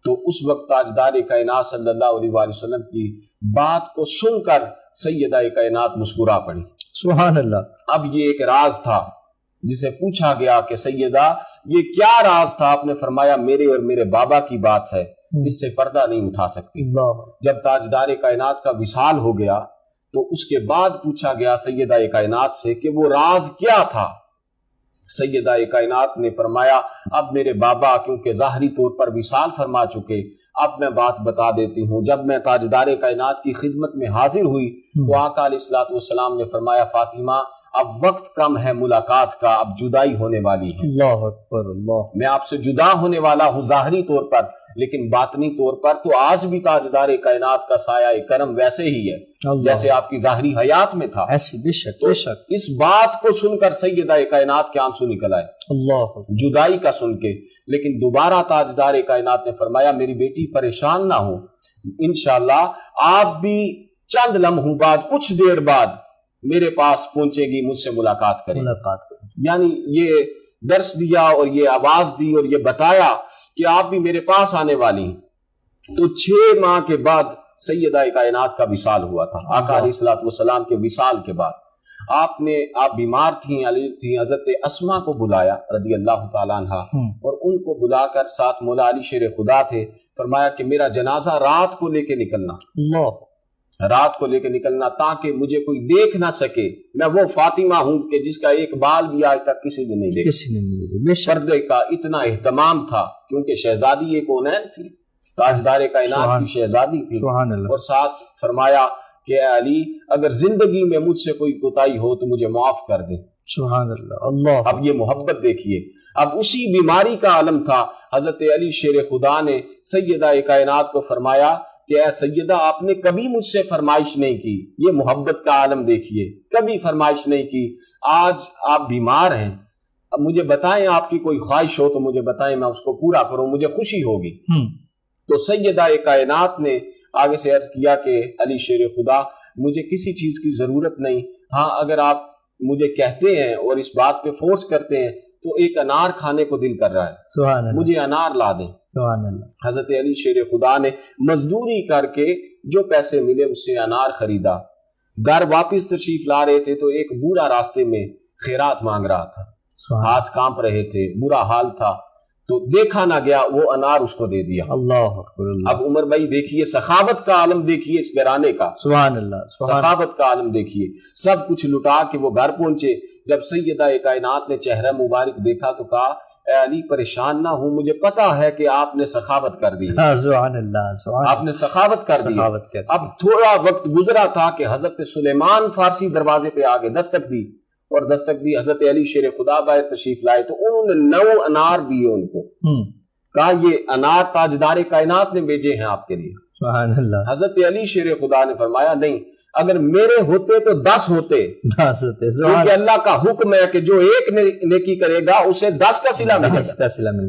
تو اس وقت تاجدار کائنات صلی اللہ علیہ وآلہ وسلم کی بات کو سن کر سیدہ کائنات مسکرا پڑی. سبحان اللہ. اب یہ ایک راز تھا جسے پوچھا گیا کہ سیدہ یہ کیا راز تھا؟ آپ نے فرمایا میرے اور میرے بابا کی بات ہے, اس سے پردہ نہیں اٹھا سکتی. اللہ. جب تاجدار کائنات کا وصال ہو گیا تو اس کے بعد پوچھا گیا سیدہ کائنات سے کہ وہ راز کیا تھا. سیدہ کائنات نے فرمایا اب میرے بابا کیونکہ ظاہری طور پر وصال فرما چکے, اب میں بات بتا دیتی ہوں. جب میں تاجدار کائنات کی خدمت میں حاضر ہوئی تو آقا علیہ الصلوۃ والسلام نے فرمایا فاطمہ اب وقت کم ہے ملاقات کا, اب جدائی ہونے والی ہے. اللہ اکبر. اللہ. میں آپ سے جدا ہونے والا ہوں ظاہری طور پر, لیکن باطنی طور پر تو آج بھی تاجدار کائنات کا سایہ کرم ویسے ہی ہے جیسے آپ کی ظاہری حیات میں تھا. ایسی بے شک, بے شک. اس بات کو سن کر سیدہ کائنات کے آنسو نکل آئے, اللہ, جدائی کا سن کے. لیکن دوبارہ تاجدار کائنات نے فرمایا میری بیٹی پریشان نہ ہو, انشاءاللہ آپ بھی چند لمحوں بعد, کچھ دیر بعد میرے پاس پہنچے گی, مجھ سے ملاقات کریں. یعنی یہ درس دیا اور یہ آواز دی اور یہ بتایا کہ آپ بھی میرے پاس آنے والی ہیں. تو 6 ماہ کے بعد سیدہ کائنات کا وصال ہوا تھا. آقا علیہ الصلوۃ والسلام کے وصال کے بعد آپ بیمار تھیں, حضرت اسما کو بلایا رضی اللہ تعالیٰ عنہ, اور ان کو بلا کر ساتھ مولا علی شیر خدا تھے. فرمایا کہ میرا جنازہ رات کو لے کے نکلنا, رات کو لے کے نکلنا تاکہ مجھے کوئی دیکھ نہ سکے. میں وہ فاطمہ ہوں کہ جس کا ایک بال بھی آج تک کسی نے نہیں دیکھا. پردے کا اتنا اہتمام تھا کیونکہ شہزادی ایک کونین تھی, تاجدار کائنات کی شہزادی تھی، سبحان اللہ، اور ساتھ فرمایا کہ اے علی اگر زندگی میں مجھ سے کوئی کوتاہی ہو تو مجھے معاف کر دیں۔ سبحان اللہ، اللہ، اب یہ محبت دیکھیے، اب اسی بیماری کا عالم تھا، حضرت علی شیر خدا نے سیدہ کائنات کو فرمایا کہ اے سیدہ آپ نے کبھی مجھ سے فرمائش نہیں کی، یہ محبت کا عالم دیکھیے، کبھی فرمائش نہیں کی، آج آپ بیمار ہیں، اب مجھے بتائیں آپ کی کوئی خواہش ہو تو مجھے بتائیں، میں اس کو پورا کروں، مجھے خوشی ہوگی۔ تو سیدہ کائنات نے آگے سے عرض کیا کہ علی شیر خدا مجھے کسی چیز کی ضرورت نہیں، ہاں اگر آپ مجھے کہتے ہیں اور اس بات پہ فورس کرتے ہیں تو ایک انار کھانے کو دل کر رہا ہے، سبحان اللہ، مجھے انار لا دیں۔ سبحان اللہ، حضرت علی شیر خدا نے مزدوری کر کے جو پیسے ملے اس سے انار خریدا، گھر واپس تشریف لا رہے تھے تو ایک بوڑھا راستے میں خیرات مانگ رہا تھا، سبحان ہاتھ کانپ رہے تھے، برا حال تھا، تو دیکھا نہ گیا، وہ انار اس کو دے دیا۔ اللہ اکبر، اللہ، اب عمر بھائی دیکھیے سخاوت کا عالم دیکھیے اس گھرانے کا، سبحان اللہ، سبحان سخاوت کا عالم دیکھیے، سب کچھ لٹا کے وہ گھر پہنچے۔ جب سیدہ کائنات نے چہرہ مبارک دیکھا تو کہا اے علی پریشان نہ ہوں، مجھے پتا ہے کہ آپ نے سخاوت کر دی ہے، ہاں، سبحان اللہ، سبحان آپ نے سخاوت کر دی ہے۔ سخاوت کر دی۔ اب تھوڑا وقت گزرا تھا کہ حضرت سلیمان فارسی دروازے پہ آگے دستک دی، اور دستک دی، حضرت علی شیر خدا باہر تشریف لائے تو انہوں نے 9 انار دیے ان کو، کہا یہ انار تاجدار کائنات نے بھیجے ہیں آپ کے لیے۔ سبحان اللہ، حضرت علی شیر خدا نے فرمایا نہیں، اگر میرے ہوتے تو 10 ہوتے، کیونکہ اللہ کا حکم ہے کہ جو ایک نیکی کرے گا اسے 10 کا صلہ ملے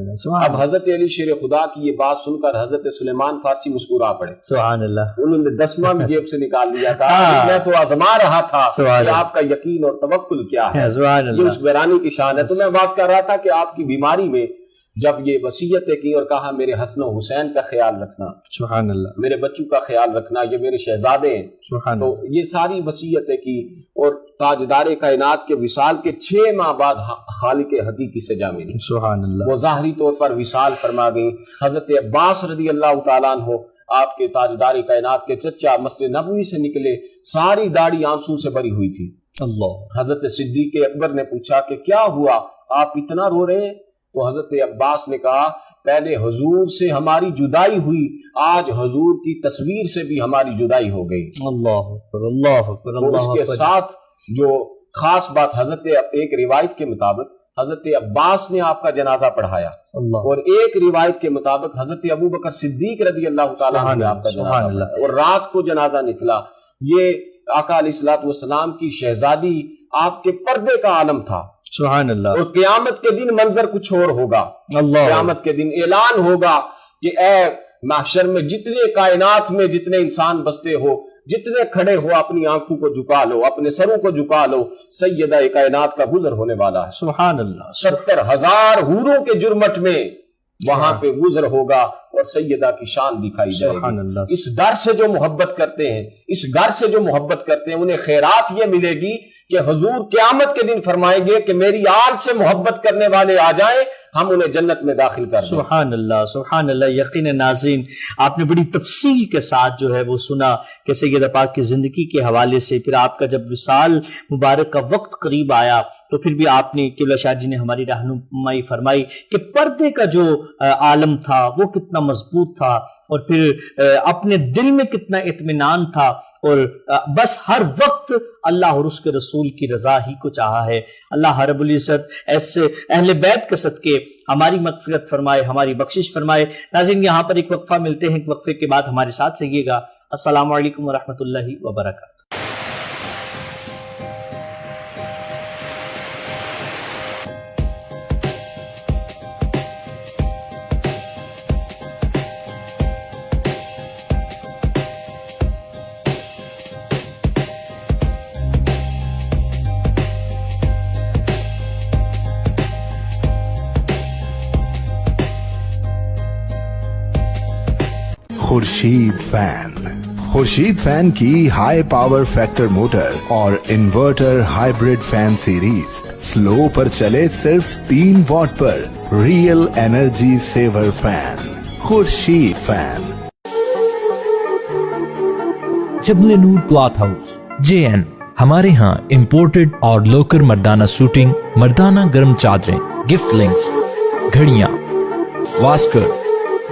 گا۔ اب حضرت علی شیر خدا کی یہ بات سن کر حضرت سلیمان فارسی مسکرا پڑے، سبحان اللہ، انہوں نے 10واں بھی جیب سے نکال لیا تھا، میں تو آزما رہا تھا کہ آپ کا یقین اور توکل کیا ہے، سبحان یہ اللہ، اس ویرانی کی شان ہے۔ تو میں بات کر رہا تھا کہ آپ کی بیماری میں جب یہ وصیتیں کی اور کہا میرے حسن و حسین کا خیال رکھنا، سبحان اللہ، میرے بچوں کا خیال رکھنا، یہ میرے شہزادے ہیں، سبحان تو اللہ، یہ ساری وصیتیں کی، اور تاجدار کائنات کے وصال کے 6 ماہ بعد خالق حقیقی سے جا ملی، سبحان اللہ، وہ ظاہری طور پر وصال فرما گئی۔ حضرت عباس رضی اللہ تعالیٰ عنہ آپ کے تاجدار کائنات کے چچا مسجد نبوی سے نکلے، ساری داڑھی آنسو سے بھری ہوئی تھی۔ اللہ، حضرت صدیق اکبر نے پوچھا کہ کیا ہوا، آپ اتنا رو رہے ہیں؟ تو حضرت عباس نے کہا پہلے حضور سے ہماری جدائی ہوئی، آج حضور کی تصویر سے بھی ہماری جدائی ہو گئی۔ اللہ اکبر، اللہ اکبر، اور اس اللہ کے اکبر، ساتھ جو خاص بات، حضرت ایک روایت کے مطابق حضرت عباس نے آپ کا جنازہ پڑھایا، اللہ، اور ایک روایت کے مطابق حضرت ابو بکر صدیق رضی اللہ تعالیٰ عنہ نے آپ کا سبحان جنازہ اللہ، پڑھایا، اور رات کو جنازہ نکلا۔ یہ آقا علیہ الصلوۃ والسلام کی شہزادی آپ کے پردے کا عالم تھا، سبحان اللہ، اور قیامت کے دن منظر کچھ اور ہوگا۔ اللہ، قیامت کے دن اعلان ہوگا کہ اے محشر میں جتنے کائنات میں جتنے انسان بستے ہو، جتنے کھڑے ہو، اپنی آنکھوں کو جھکا لو، اپنے سروں کو جھکا لو، سیدہ کائنات کا گزر ہونے والا ہے۔ سبحان اللہ، 70,000 حوروں کے جرمٹ میں وہاں پہ گزر ہوگا، اور سیدہ کی شان دکھائی جائے سبحان گی۔ اللہ، اس گھر سے جو محبت کرتے ہیں، اس گھر سے جو محبت کرتے ہیں، انہیں خیرات یہ ملے گی کہ حضور قیامت کے دن فرمائیں گے کہ میری آل سے محبت کرنے والے آ جائیں، ہم انہیں جنت میں داخل کر دیں۔ سبحان اللہ، سبحان اللہ۔ یقین ناظرین، آپ نے بڑی تفصیل کے ساتھ جو ہے وہ سنا کہ سیدہ پاک کی زندگی کے حوالے سے، پھر آپ کا جب وصال مبارک کا وقت قریب آیا تو پھر بھی آپ نے قبلہ شاہ جی نے ہماری رہنمائی فرمائی کہ پردے کا جو عالم تھا وہ کتنا مضبوط تھا، اور پھر اپنے دل میں کتنا اطمینان تھا، اور بس ہر وقت اللہ اور اس کے رسول کی رضا ہی کو چاہا ہے۔ اللہ رب العزت ایسے اہل بیت کے صدقے ہماری مغفرت فرمائے، ہماری بخشش فرمائے۔ ناظرین، یہاں پر ایک وقفہ ملتے ہیں، ایک وقفے کے بعد ہمارے ساتھ رہیے گا۔ السلام علیکم ورحمۃ اللہ وبرکاتہ۔ خورشید فین کی ہائی پاور فیکٹر موٹر اور inverter hybrid fan series slow پر چلے صرف 3 واٹ پر، real energy saver fan, Khurshid fan. Jabal Noor cloth house JN، ہمارے ہاں امپورٹڈ اور لوکل مردانہ سوٹنگ، مردانہ گرم چادریں، گفٹ لنکس، گھڑیاں، واسکر،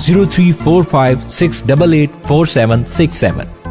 034568846767।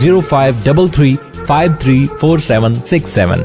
0533534767।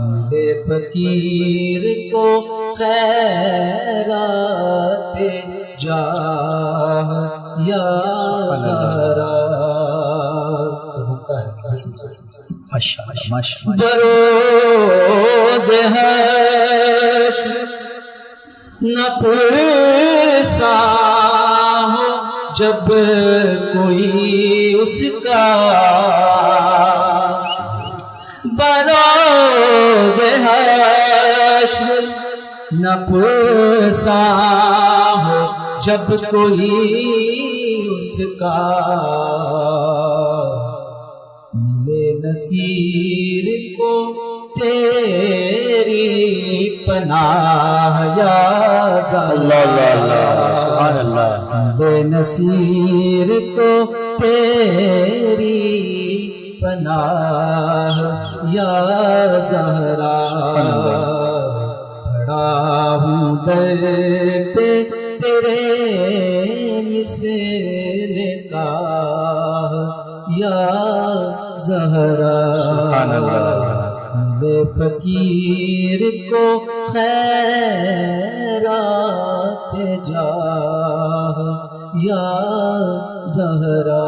ملے فقیر کو خیرات جاہ یا زہرا. ماشاءاللہ ماشاءاللہ. بروز حشر نہ پرسا ہو جب کوئی اس کا، بروز حشر نہ پرسا ہو جب کوئی اس کا، ملے نصیر کو تیری پناہ یا اللہ اللہ اللہ سبحان اللہ. ملے نصیر کو تیری پناہ یا زہرا. کھڑا ہوں در پہ تیرے مثل کا یا زہرا. سبحان اللہ. ملے فقیر کو خیرات جاہ یا زہرا.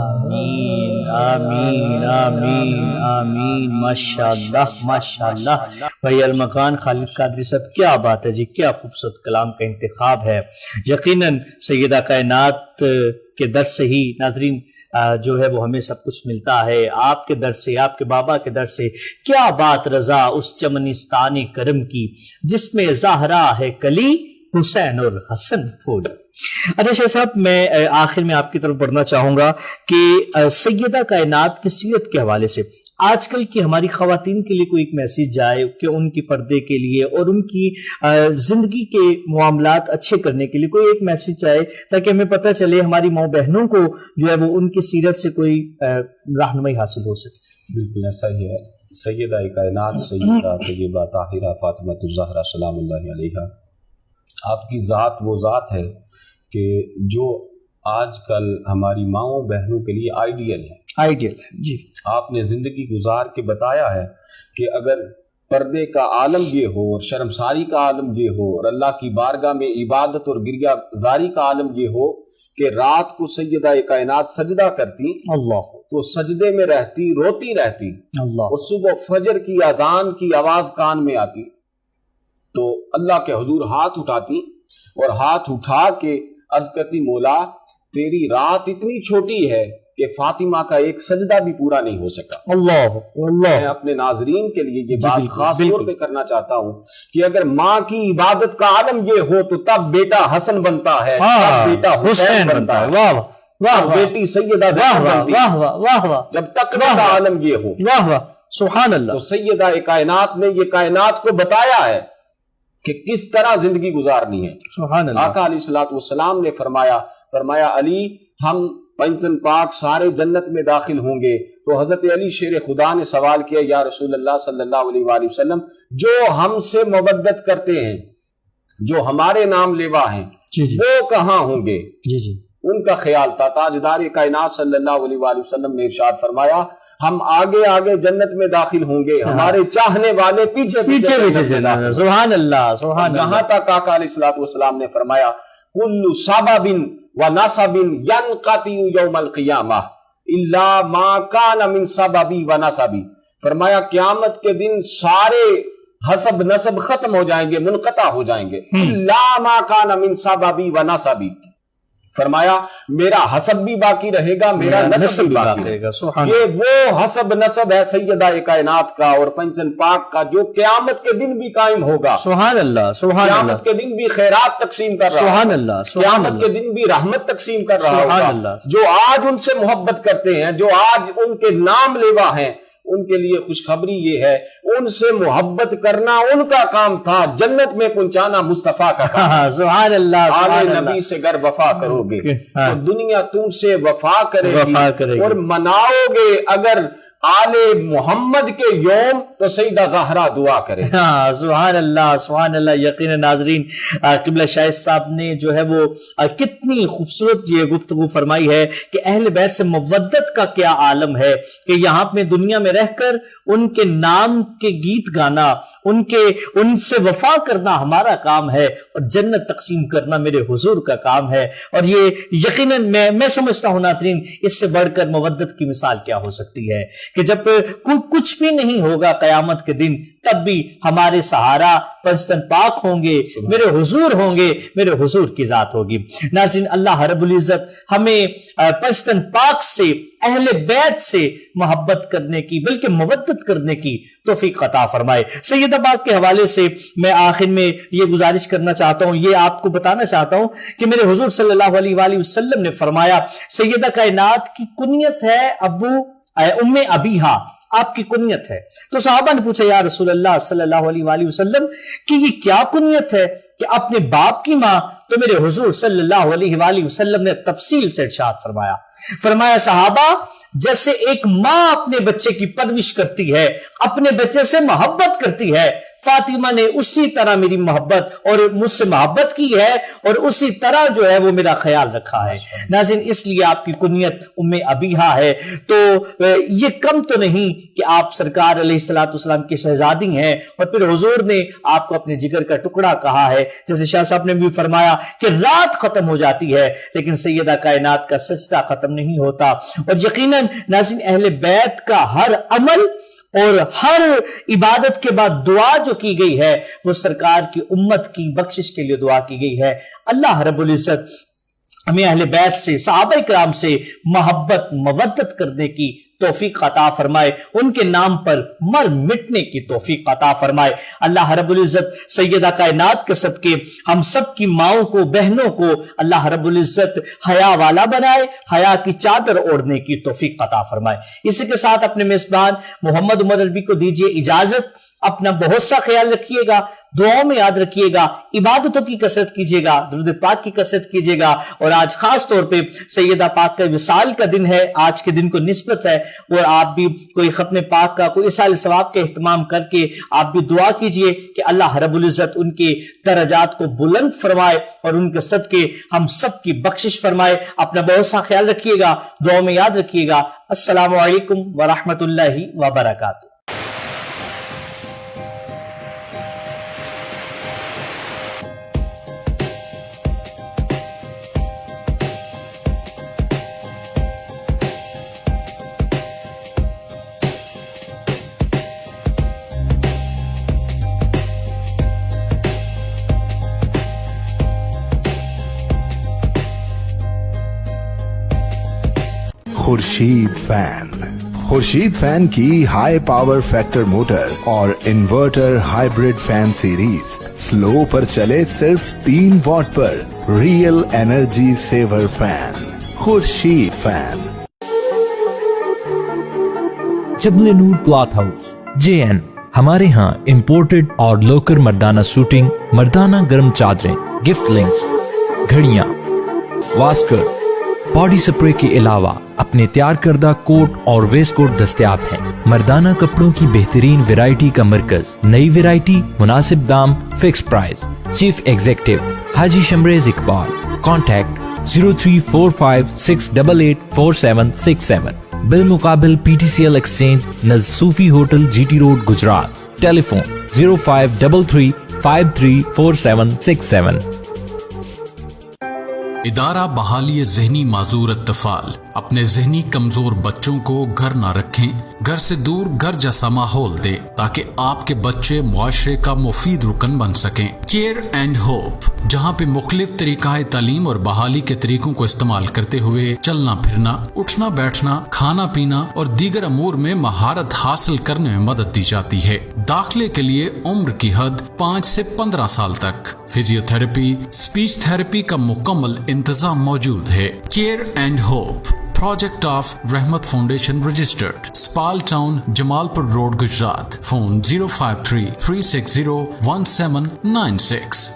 آمین آمین آمین آمین. ماشاءاللہ ماشاءاللہ. بھائی المکان خالد قادری صاحب، کیا بات ہے جی، کیا خوبصورت کلام کا انتخاب ہے. یقیناً سیدہ کائنات کے در سے ہی ناظرین جو ہے وہ ہمیں سب کچھ ملتا ہے. آپ کے در سے، آپ کے بابا کے در سے. کیا بات رضا اس چمنستان کرم کی جس میں زہرا ہے کلی، حسین اور حسن پھول. اچھا شاہ صاحب، میں آخر میں آپ کی طرف بڑھنا چاہوں گا کہ سیدہ کائنات کی سیرت کے حوالے سے آج کل کی ہماری خواتین کے لیے کوئی ایک میسیج جائے کہ ان کی پردے کے لیے اور ان کی زندگی کے معاملات اچھے کرنے کے لیے کوئی ایک میسیج جائے، تاکہ ہمیں پتہ چلے ہماری ماں بہنوں کو جو ہے وہ ان کی سیرت سے کوئی رہنمائی حاصل ہو سکے. بالکل ایسا ہی ہے. سیدہ کائنات سیدہ طیبہ طاہرہ فاطمۃ الزہرا سلام اللہ علیہا، آپ کی ذات وہ ذات ہے کہ جو آج کل ہماری ماؤں بہنوں کے لیے آئیڈیل ہے. آئیڈیل ہے جی. آپ نے زندگی گزار کے بتایا ہے کہ اگر پردے کا عالم یہ ہو اور شرمساری کا عالم یہ ہو اور اللہ کی بارگاہ میں عبادت اور گریہ زاری کا عالم یہ ہو کہ رات کو سیدہ کائنات سجدہ کرتی، اللہ تو سجدے میں رہتی، روتی رہتی، اللہ. اور صبح فجر کی اذان کی آواز کان میں آتی تو اللہ کے حضور ہاتھ اٹھاتی اور ہاتھ اٹھا کے عرض کرتی، مولا تیری رات اتنی چھوٹی ہے کہ فاطمہ کا ایک سجدہ بھی پورا نہیں ہو سکا. اللہ اللہ. میں اپنے ناظرین کے لیے یہ جی بات بالکل، خاص طور بالکل. پہ کرنا چاہتا ہوں کہ اگر ماں کی عبادت کا عالم یہ ہو تو تب بیٹا حسن بنتا ہے، تب بیٹا حسین بنتا ہے، واہ واہ واہ واہ بیٹی سیدہ واہ زینب واہ بنتی ہے. واہ واہ واہ واہ جب تقوی کا عالم یہ ہو واہ واہ سبحان اللہ. تو سیدہ کائنات نے یہ کائنات کو بتایا ہے کہ کس طرح زندگی گزارنی ہے. سبحان اللہ. آقا علیہ الصلوۃ والسلام نے فرمایا علی ہم پنجتن پاک سارے جنت میں داخل ہوں گے. تو حضرت علی شیر خدا نے سوال کیا، یا رسول اللہ صلی اللہ علیہ وآلہ وسلم، جو ہم سے مودت کرتے ہیں، جو ہمارے نام لیوا ہیں، جی جی وہ کہاں ہوں گے؟ جی جی ان کا خیال تھا. تاجدار کائنات صلی اللہ علیہ وآلہ وسلم نے ارشاد فرمایا، ہم آگے آگے جنت میں داخل ہوں گے، ہمارے چاہنے والے پیچھے پیچھے پیچھے چلنا. سبحان اللہ سبحان یہاں اللہ. تک آقا علیہ الصلوۃ والسلام نے فرمایا، کل سبب ونسب ینقطع یوم القیامہ الا ما کان من سببی ونسبی. فرمایا قیامت کے دن سارے حسب نسب ختم ہو جائیں گے، منقطع ہو جائیں گے، الا ما کان من سببی ونسبی. فرمایا میرا حسب بھی باقی رہے گا، میرا نسب بھی باقی رہے گا. سبحان یہ وہ حسب نسب ہے سیدہ کائنات کا اور پنجتن پاک کا، جو قیامت کے دن بھی قائم ہوگا. سبحان اللہ سبحان اللہ. قیامت کے دن بھی خیرات تقسیم کر رہا سبحان ہوگا. اللہ سبحان قیامت کے اللہ. دن بھی رحمت تقسیم کر رہا سبحان ہوگا. اللہ. جو آج ان سے محبت کرتے ہیں، جو آج ان کے نام لیوا ہیں، ان کے لیے خوشخبری یہ ہے، ان سے محبت کرنا ان کا کام تھا، جنت میں پہنچانا مصطفیٰ کا کام. سبحان اللہ سبحان آل اللہ. نبی سے گر وفا کرو گے ہاں. تو دنیا تم سے وفا کرے وفا کرے گی گی. اور مناؤ گے اگر آل محمد کے یوم تو سیدہ زہرا دعا کرے. ہاں سبحان اللہ سبحان اللہ. یقین ناظرین قبلہ شاہ صاحب نے جو ہے وہ کتنی خوبصورت یہ گفتگو فرمائی ہے کہ اہل بیت سے مودت کا کیا عالم ہے کہ یہاں پہ دنیا میں رہ کر ان کے نام کے گیت گانا، ان سے وفا کرنا ہمارا کام ہے، اور جنت تقسیم کرنا میرے حضور کا کام ہے. اور یہ یقیناً میں سمجھتا ہوں ناظرین اس سے بڑھ کر مودت کی مثال کیا ہو سکتی ہے کہ جب کچھ بھی نہیں ہوگا قیامت کے دن تب بھی ہمارے سہارا پنجتن پاک ہوں گے، میرے حضور ہوں گے، میرے حضور کی ذات ہوگی. ناظرین اللہ رب العزت ہمیں پنجتن پاک سے، اہل بیت سے محبت کرنے کی بلکہ مودت کرنے کی توفیق عطا فرمائے. سیدہ پاک کے حوالے سے میں آخر میں یہ گزارش کرنا چاہتا ہوں، یہ آپ کو بتانا چاہتا ہوں کہ میرے حضور صلی اللہ علیہ وآلہ وسلم نے فرمایا سیدہ کائنات کی کنیت ہے ام ابیہا، آپ کی کنیت ہے. تو صحابہ نے پوچھا یا رسول اللہ صلی اللہ علیہ وآلہ وسلم کہ یہ کیا کنیت ہے کہ اپنے باپ کی ماں؟ تو میرے حضور صلی اللہ علیہ وآلہ وسلم نے تفصیل سے ارشاد فرمایا صحابہ جیسے ایک ماں اپنے بچے کی پرورش کرتی ہے، اپنے بچے سے محبت کرتی ہے، فاطمہ نے اسی طرح میری محبت اور مجھ سے محبت کی ہے اور اسی طرح جو ہے وہ میرا خیال رکھا ہے. ناظرین اس لیے آپ کی کنیت ام ابیہا ہے. تو یہ کم تو نہیں کہ آپ سرکار علیہ الصلوۃ والسلام کی شہزادی ہیں اور پھر حضور نے آپ کو اپنے جگر کا ٹکڑا کہا ہے. جیسے شاہ صاحب نے بھی فرمایا کہ رات ختم ہو جاتی ہے لیکن سیدہ کائنات کا سجدہ ختم نہیں ہوتا. اور یقیناً ناظرین اہل بیت کا ہر عمل اور ہر عبادت کے بعد دعا جو کی گئی ہے وہ سرکار کی امت کی بخشش کے لیے دعا کی گئی ہے. اللہ رب العزت ہمیں اہل بیت سے، صحابہ کرام سے محبت مودت کرنے کی توفیق عطا فرمائے، ان کے نام پر مر مٹنے کی توفیق عطا فرمائے. اللہ رب العزت سیدہ کائنات کے صدقے ہم سب کی ماؤں کو، بہنوں کو اللہ رب العزت حیا والا بنائے، حیا کی چادر اوڑھنے کی توفیق عطا فرمائے. اسی کے ساتھ اپنے میزبان محمد عمر الوی کو دیجیے اجازت. اپنا بہت سا خیال رکھیے گا، دعاؤں میں یاد رکھیے گا، عبادتوں کی کثرت کیجیے گا، درود پاک کی کثرت کیجیے گا. اور آج خاص طور پہ سیدہ پاک کا وصال کا دن ہے، آج کے دن کو نسبت ہے، اور آپ بھی کوئی ختم پاک کا، کوئی ایصال ثواب کا اہتمام کر کے آپ بھی دعا کیجیے کہ اللہ رب العزت ان کے درجات کو بلند فرمائے اور ان کے صدقے ہم سب کی بخشش فرمائے. اپنا بہت سا خیال رکھیے گا، دعاؤں میں یاد رکھیے گا. السلام علیکم ورحمۃ اللہ وبرکاتہ. خورشید فین کی ہائی پاور فیکٹر موٹر اور inverter hybrid fan series slow پر چلے صرف 3 واٹ پر real energy saver fan. Khurshid fan. Jabal Noor cloth house JN ہمارے ہاں امپورٹڈ اور لوکل مردانہ سوٹنگ، مردانہ گرم چادریں، گفٹ لنکس، گھڑیاں، واسکر، باڈی سپرے کے علاوہ اپنے تیار کردہ کوٹ اور ویسٹ کوٹ دستیاب ہیں. مردانہ کپڑوں کی بہترین ویرائٹی کا مرکز، نئی ویرائٹی، مناسب دام، فکس پرائز. چیف ایگزیکٹو حاجی شمریز اقبال. کانٹیکٹ 034568846767. بالمقابل PTCL ایکسچینج نزد صوفی ہوٹل GT روڈ گجرات. ٹیلی فون 0533534767. ادارہ بحالی ذہنی معذور اطفال اپنے ذہنی کمزور بچوں کو گھر نہ رکھیں، گھر سے دور گھر جیسا ماحول دے تاکہ آپ کے بچے معاشرے کا مفید رکن بن سکیں. کیئر اینڈ ہوپ، جہاں پہ مختلف طریقہ تعلیم اور بحالی کے طریقوں کو استعمال کرتے ہوئے چلنا پھرنا، اٹھنا بیٹھنا، کھانا پینا اور دیگر امور میں مہارت حاصل کرنے میں مدد دی جاتی ہے. داخلے کے لیے عمر کی حد 5 سے 15 سال تک. فزیو تھراپی، اسپیچ تھراپی کا مکمل انتظام موجود ہے. Care and hope, project of رحمت فاؤنڈیشن رجسٹرڈ، اسپال ٹاؤن، جمال پور روڈ، گجرات. فون 05336011796.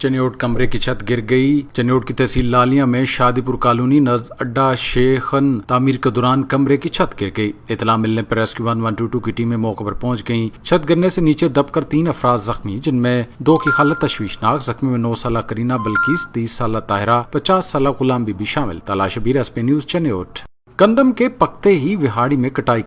چنیوٹ کمرے کی چھت گر گئی۔ چنیوٹ کی تحصیل لالیاں میں شادی پور کالونی نزد اڈا شیخن تعمیر کے دوران کمرے کی چھت گر گئی۔ اطلاع ملنے پر ریسکیو 1122 کی ٹیمیں موقع پر پہنچ گئیں۔ چھت گرنے سے نیچے دب کر 3 افراد زخمی، جن میں 2 کی حالت تشویشناک۔ زخمی میں 9 سالہ کرینہ بلقیس، 30 سالہ طاہرہ، 50 سالہ غلام بی بی شامل۔ تلاش شبیر SP نیوز چنیوٹ۔ گندم کے پکتے ہی وہاڑی میں کٹائی